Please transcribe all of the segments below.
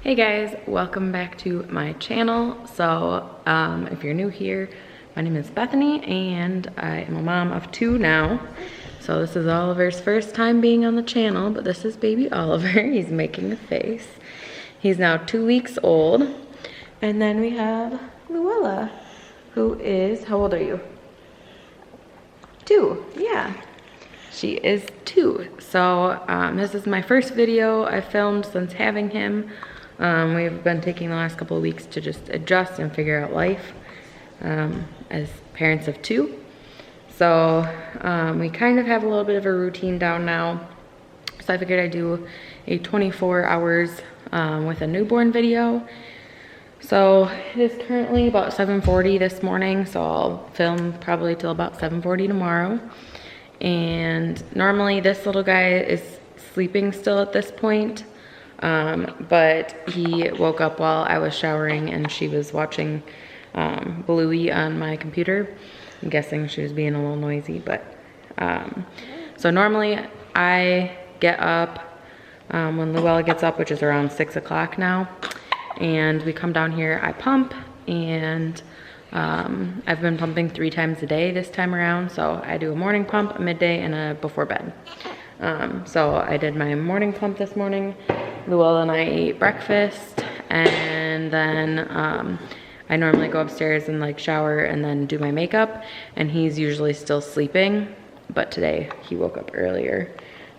Hey guys, welcome back to my channel. So if you're new here, my name is Bethany and I am a mom of two now. So this is Oliver's first time being on the channel, but this is baby Oliver. He's making a face. He's now 2 weeks old. And then we have Luella, who is, how old are you? 2, yeah. She is 2. So this is my first video I filmed since having him. We've been taking the last couple of weeks to just adjust and figure out life as parents of 2. So we kind of have a little bit of a routine down now. So I figured I'd do a 24 hours with a newborn video. So it is currently about 7:40 this morning, so I'll film probably till about 7:40 tomorrow. And normally this little guy is sleeping still at this point. But he woke up while I was showering and she was watching Bluey on my computer. I'm guessing she was being a little noisy, but so normally I get up when Luella gets up, which is around 6 o'clock now, and we come down here. I pump, and I've been pumping 3 times a day this time around. So I do a morning pump, a midday, and a before bed. So I did my morning pump this morning. Luella and I ate breakfast, and then I normally go upstairs and like shower and then do my makeup, and he's usually still sleeping, but today he woke up earlier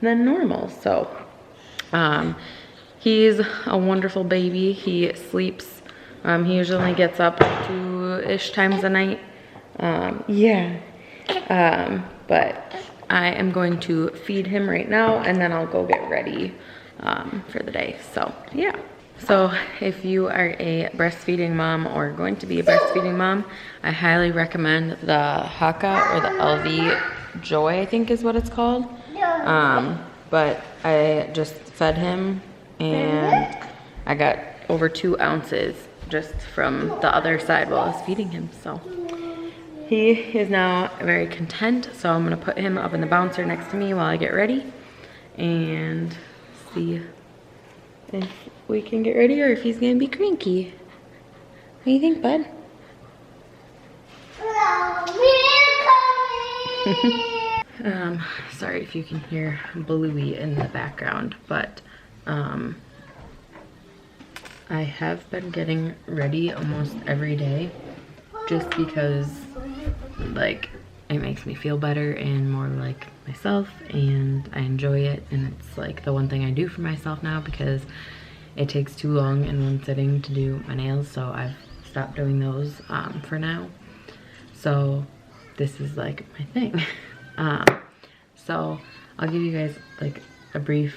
than normal. So he's a wonderful baby. He sleeps. He usually gets up 2-ish times a night. But I am going to feed him right now, and then I'll go get ready for the day. So yeah. So if you are a breastfeeding mom or going to be a breastfeeding mom, I highly recommend the Haka or the LV Joy, I think is what it's called. But I just fed him and I got over 2 ounces just from the other side while I was feeding him. So he is now very content. So I'm gonna put him up in the bouncer next to me while I get ready and see if we can get ready or if he's gonna be cranky. What do you think, bud? Sorry if you can hear Bluey in the background, but I have been getting ready almost every day just because like it makes me feel better and more like myself, and I enjoy it, and it's like the one thing I do for myself now because it takes too long in one sitting to do my nails, so I've stopped doing those for now. So this is like my thing. So I'll give you guys like a brief,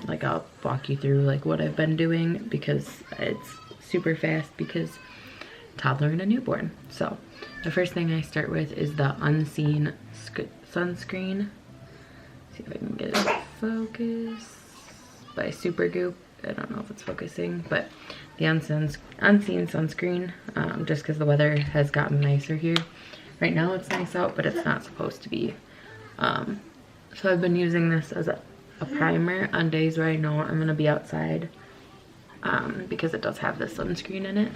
like I'll walk you through like what I've been doing because it's super fast because toddler and a newborn. So the first thing I start with is the Unseen sunscreen. See if I can get it to focus. By Supergoop. I don't know if it's focusing, but the Unseen sunscreen, just because the weather has gotten nicer here. Right now it's nice out, but it's not supposed to be. So I've been using this as a primer on days where I know I'm gonna be outside, because it does have the sunscreen in it.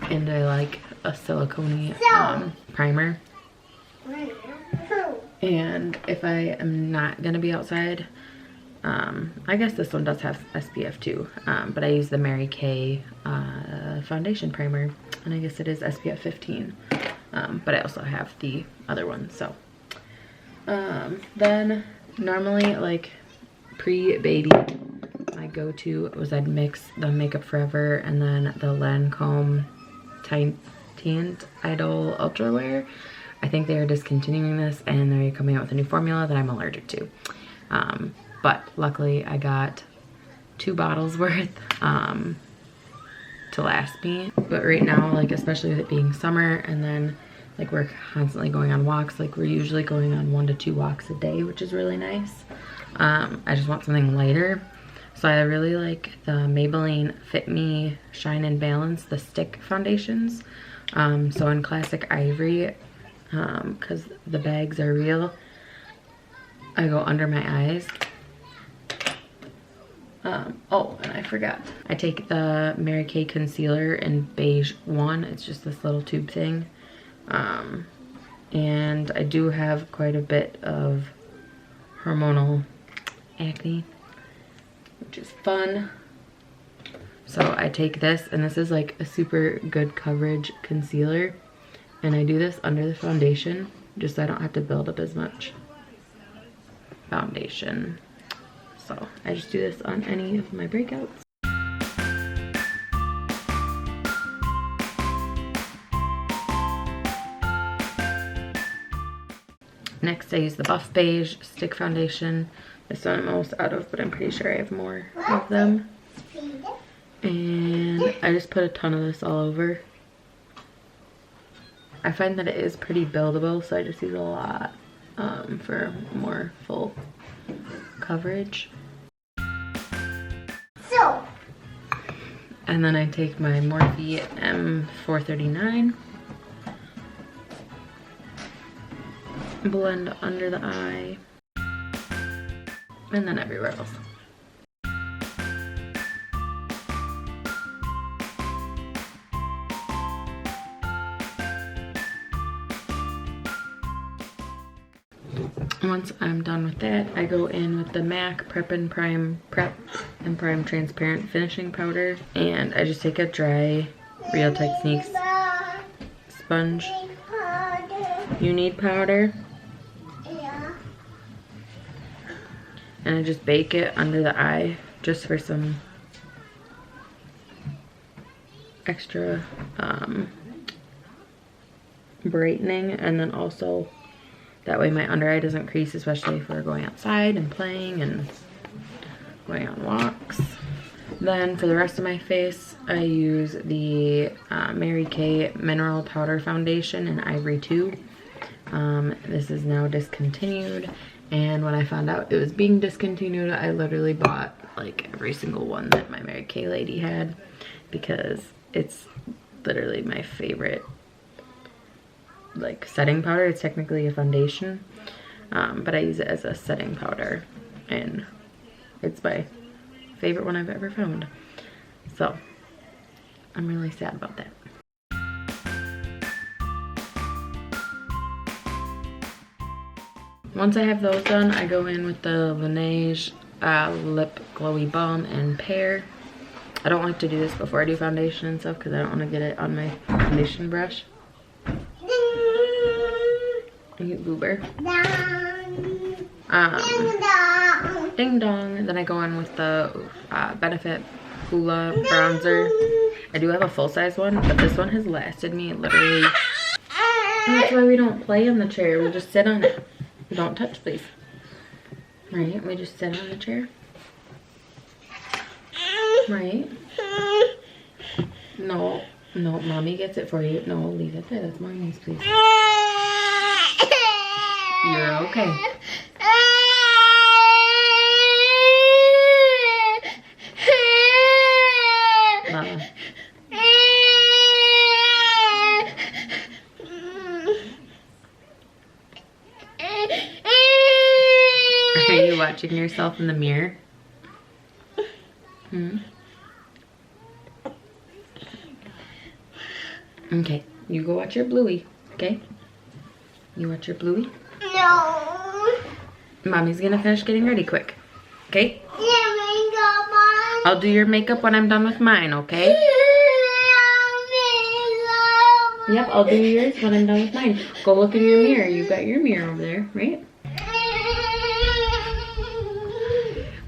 And I like a silicone primer. And if I am not gonna be outside, I guess this one does have SPF too, but I use the Mary Kay foundation primer, and I guess it is SPF 15, but I also have the other one. So then normally like pre-baby, my go-to was I'd mix the Makeup Forever and then the Lancome Teint Idol Ultra Wear. I think they are discontinuing this and they're coming out with a new formula that I'm allergic to. But luckily I got 2 bottles worth to last me. But right now, like especially with it being summer and then like we're constantly going on walks, like we're usually going on 1 to 2 walks a day, which is really nice. I just want something lighter. So I really like the Maybelline Fit Me Shine and Balance, the stick foundations. So in Classic Ivory, because the bags are real, I go under my eyes Oh, and I forgot. I take the Mary Kay concealer in beige 1. It's just this little tube thing. And I do have quite a bit of hormonal acne, which is fun. So I take this, and this is like a super good coverage concealer. And I do this under the foundation, just so I don't have to build up as much foundation. So I just do this on any of my breakouts. Next I use the Buff Beige Stick Foundation. This one I'm almost out of, but I'm pretty sure I have more of them. And I just put a ton of this all over. I find that it is pretty buildable, so I just use a lot for more full coverage. And then I take my Morphe M439, blend under the eye, and then everywhere else. Once I'm done with that, I go in with the MAC Prep and Prime Transparent Finishing Powder, and I just take a dry Real Techniques sponge. You need powder? Yeah. And I just bake it under the eye just for some extra brightening, and then also that way my under eye doesn't crease, especially if we're going outside and playing and going on walks. Then for the rest of my face, I use the Mary Kay Mineral Powder Foundation in Ivory 2. This is now discontinued, and when I found out it was being discontinued, I literally bought like every single one that my Mary Kay lady had, because it's literally my favorite like setting powder. It's technically a foundation, but I use it as a setting powder, and it's my favorite one I've ever found. So I'm really sad about that. Once I have those done, I go in with the Laneige Lip Glowy Balm and Pear. I don't like to do this before I do foundation and stuff, because I don't want to get it on my foundation brush. You goober. Ding dong. Then I go in with the Benefit Hoola bronzer. I do have a full-size one, but this one has lasted me literally. That's why we don't play on the chair. We just sit on it. Don't touch, please. Right? We just sit on the chair. Right? No, no, mommy gets it for you. No, leave it there. That's mommy's, please. You're okay. Mama. Are you watching yourself in the mirror? Okay, you go watch your Bluey, okay? You watch your Bluey? No. Mommy's gonna finish getting ready quick, okay? I'll do your makeup when I'm done with mine, okay? Yep, I'll do yours when I'm done with mine. Go look in your mirror. You've got your mirror over there, right?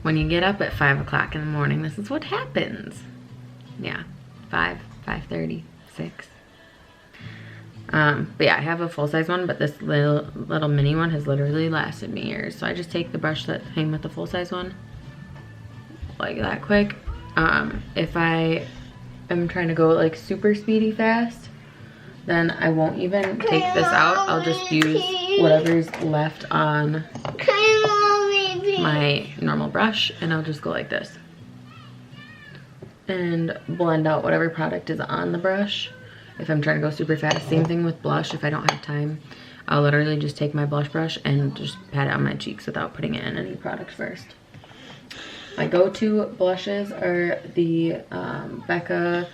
When you get up at 5 o'clock in the morning, this is what happens. Yeah, 5:30, 6. But yeah, I have a full-size one, but this little mini one has literally lasted me years. So I just take the brush that came with the full-size one, like that quick. If I am trying to go like super speedy fast, then I won't even take this out. I'll just use whatever's left on my normal brush, and I'll just go like this and blend out whatever product is on the brush. If I'm trying to go super fast, same thing with blush. If I don't have time, I'll literally just take my blush brush and just pat it on my cheeks without putting it in any product first. My go-to blushes are the Becca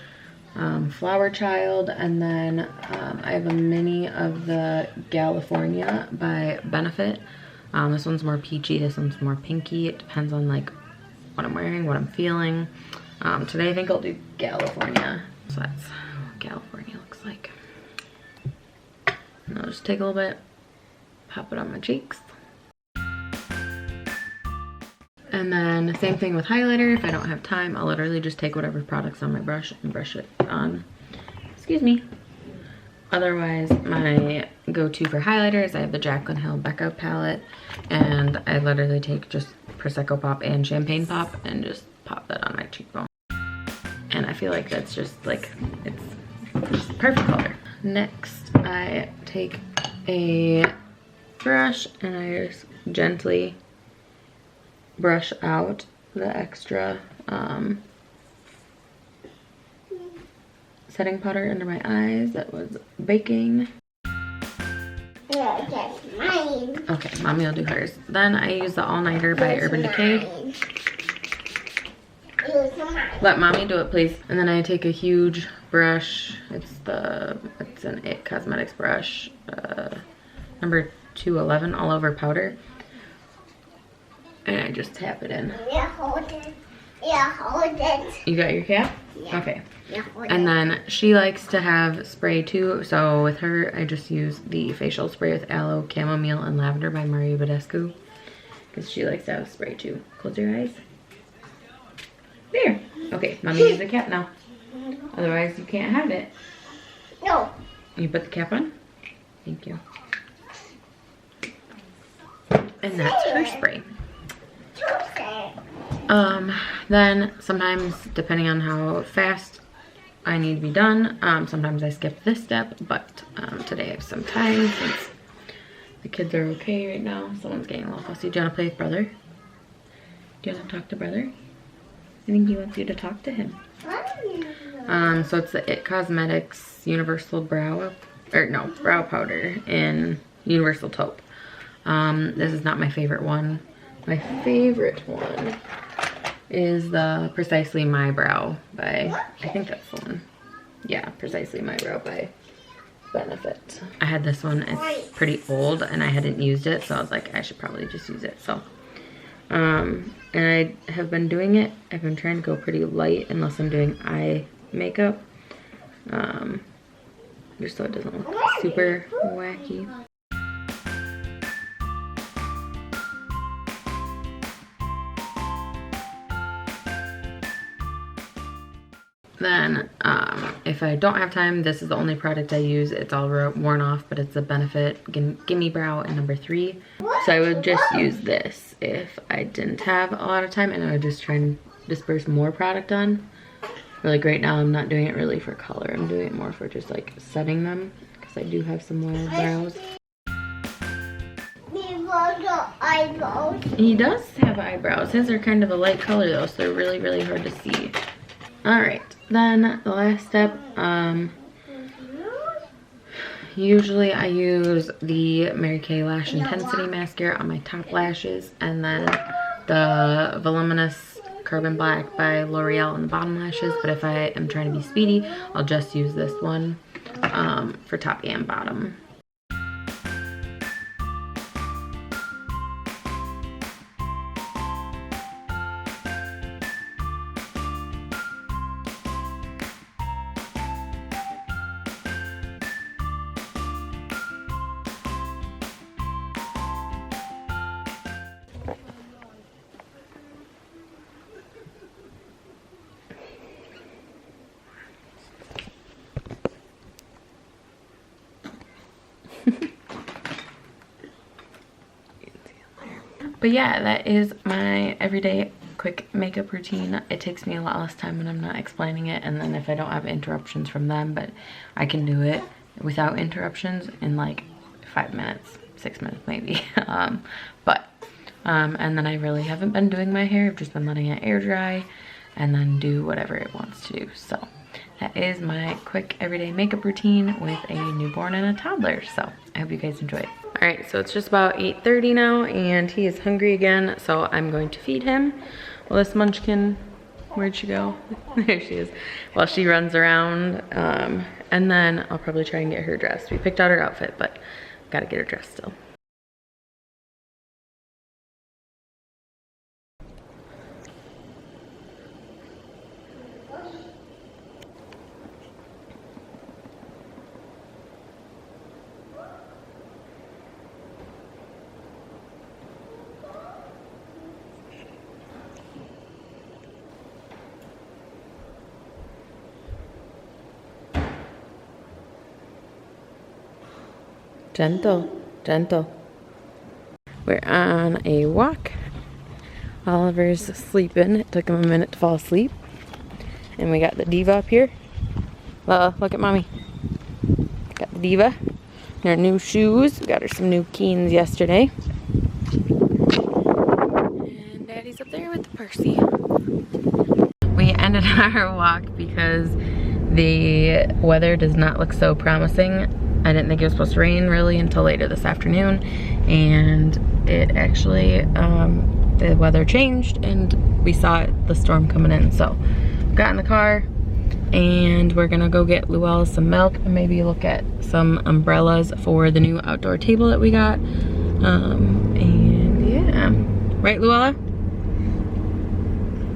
Flower Child, and then I have a mini of the California by Benefit. This one's more peachy, this one's more pinky. It depends on like what I'm wearing, what I'm feeling. Today I think I'll do California. So that's what California looks like. And I'll just take a little bit, pop it on my cheeks. And then same thing with highlighter. If I don't have time, I'll literally just take whatever product's on my brush and brush it on. Excuse me. Otherwise, my go-to for highlighters, I have the Jaclyn Hill Becca palette, and I literally take just Prosecco Pop and Champagne Pop and just pop that on my cheekbone. And I feel like that's just like, it's just the perfect color. Next, I take a brush and I just gently brush out the extra setting powder under my eyes that was baking. Yeah, that's mine. Okay, mommy will do hers. Then I use the All Nighter by Urban Decay. Let mommy do it, please. And then I take a huge brush. It's an It Cosmetics brush, number 211, all over powder. And I just tap it in. Yeah, hold it. Yeah, hold it. You got your cap? Yeah. Okay. Yeah, hold And it. then she likes to have spray too. So with her, I just use the facial spray with aloe, chamomile, and lavender by Maria Badescu. Because she likes to have spray too. Close your eyes. There. Okay, mommy use the cap now. Otherwise, you can't have it. No. You put the cap on? Thank you. And that's her spray. Then sometimes, depending on how fast I need to be done, sometimes I skip this step, but today I have some time since the kids are okay right now. Someone's getting a little fussy. Do you want to play with brother? Do you want to talk to brother? I think he wants you to talk to him. So it's the It Cosmetics Universal Brow Powder in Universal Taupe. This is not my favorite one. My favorite one is the Precisely My Brow by, I think that's the one. Yeah, Precisely My Brow by Benefit. I had this one, it's pretty old and I hadn't used it, so I was like, I should probably just use it. So, and I have been doing it. I've been trying to go pretty light unless I'm doing eye makeup. Just so it doesn't look super wacky. Then, if I don't have time, this is the only product I use. It's all worn off, but it's a Benefit Gimme Brow in number 3. So I would just use this if I didn't have a lot of time, and I would just try and disperse more product on. Like right now, I'm not doing it really for color. I'm doing it more for just like setting them, because I do have some more brows. Eyebrows. He does have eyebrows. His are kind of a light color though, so they're really, really hard to see. Alright, then the last step, usually I use the Mary Kay Lash Intensity Mascara on my top lashes, and then the Voluminous Carbon Black by L'Oreal on the bottom lashes, but if I am trying to be speedy, I'll just use this one for top and bottom. But yeah, that is my everyday quick makeup routine. It takes me a lot less time when I'm not explaining it, and then if I don't have interruptions from them, but I can do it without interruptions in like 5 minutes, 6 minutes maybe. And then I really haven't been doing my hair. I've just been letting it air dry and then do whatever it wants to do. So that is my quick everyday makeup routine with a newborn and a toddler. So I hope you guys enjoy it. All right, so it's just about 8:30 now and he is hungry again, so I'm going to feed him. Well, this munchkin, where'd she go? There she is. Well, she runs around, and then I'll probably try and get her dressed. We picked out her outfit, but gotta get her dressed still. Gentle, gentle. We're on a walk. Oliver's sleeping. It took him a minute to fall asleep. And we got the diva up here. Look at mommy. Got the diva. Her new shoes. We got her some new Keens yesterday. And daddy's up there with the Percy. We ended our walk because the weather does not look so promising. I didn't think it was supposed to rain really until later this afternoon, and it actually, the weather changed and we saw the storm coming in. So got in the car and we're gonna go get Luella some milk and maybe look at some umbrellas for the new outdoor table that we got. And yeah, right, Luella?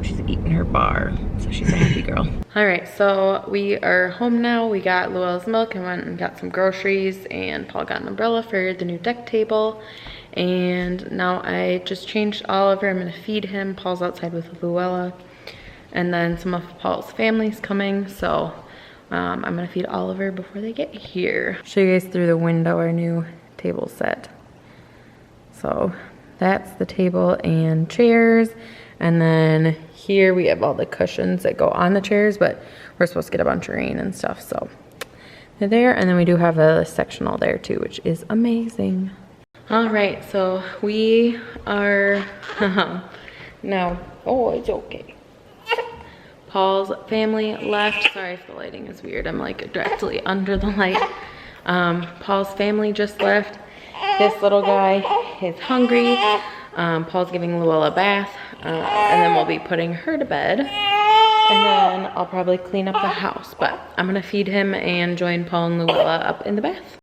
She's eating her bar, so she's a happy girl. All right, so we are home now. We got Luella's milk and went and got some groceries, and Paul got an umbrella for the new deck table. And now I just changed Oliver. I'm gonna feed him. Paul's outside with Luella. And then some of Paul's family's coming, so I'm gonna feed Oliver before they get here. Show you guys through the window our new table set. So that's the table and chairs. And then here we have all the cushions that go on the chairs, but we're supposed to get a bunch of rain and stuff, so they're there. And then we do have a sectional there too, which is amazing. All right, so we are now, oh, it's okay. Paul's family left. Sorry if the lighting is weird. I'm like directly under the light. Paul's family just left. This little guy is hungry. Paul's giving Luella a bath, and then we'll be putting her to bed, and then I'll probably clean up the house, but I'm gonna feed him and join Paul and Luella up in the bath.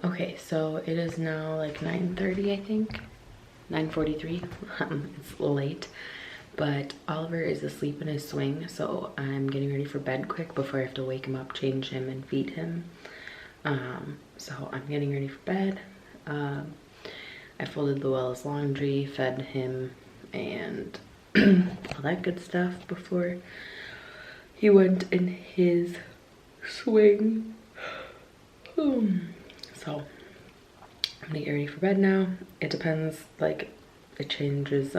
Okay, so it is now like 9:30, I think. 9:43. It's late, but Oliver is asleep in his swing, so I'm getting ready for bed quick before I have to wake him up, change him, and feed him. So I'm getting ready for bed. I folded Luella's laundry, fed him, and all that good stuff before he went in his swing. So I'm gonna get ready for bed now. It depends, like it changes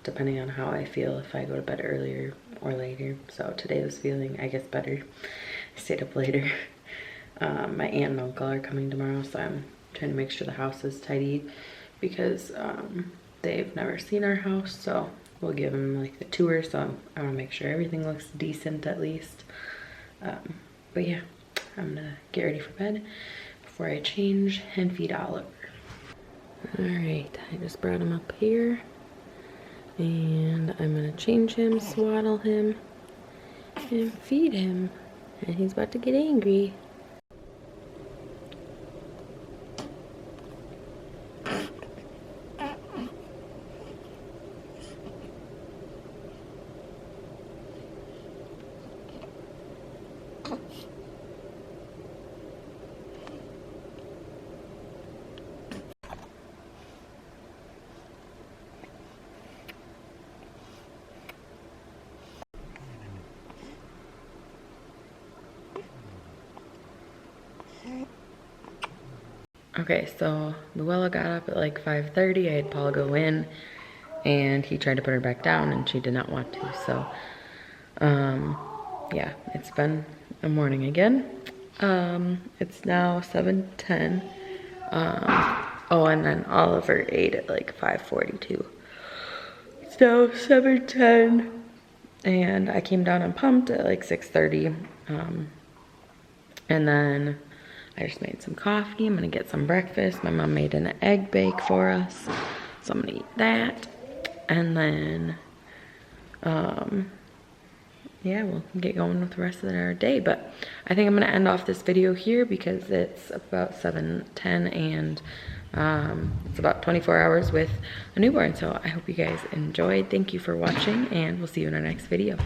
depending on how I feel, if I go to bed earlier or later. So today was feeling, I guess, better. I stayed up later. My aunt and uncle are coming tomorrow, so I'm trying to make sure the house is tidy because they've never seen our house, so we'll give them like the tour. So I want to make sure everything looks decent at least. But yeah, I'm gonna get ready for bed before I change and feed Oliver. All right, I just brought him up here and I'm gonna change him, swaddle him, and feed him. And he's about to get angry. Okay, so Luella got up at like 5:30. I had Paula go in and he tried to put her back down and she did not want to. So, yeah, it's been a morning again. It's now 7:10. Oh, and then Oliver ate at like 5:42. It's now 7:10 and I came down and pumped at like 6:30. And then I just made some coffee. I'm gonna get some breakfast. My mom made an egg bake for us, so I'm gonna eat that. And then, yeah, we'll get going with the rest of our day. But I think I'm gonna end off this video here because it's about 7:10 and it's about 24 hours with a newborn. So I hope you guys enjoyed. Thank you for watching and we'll see you in our next video.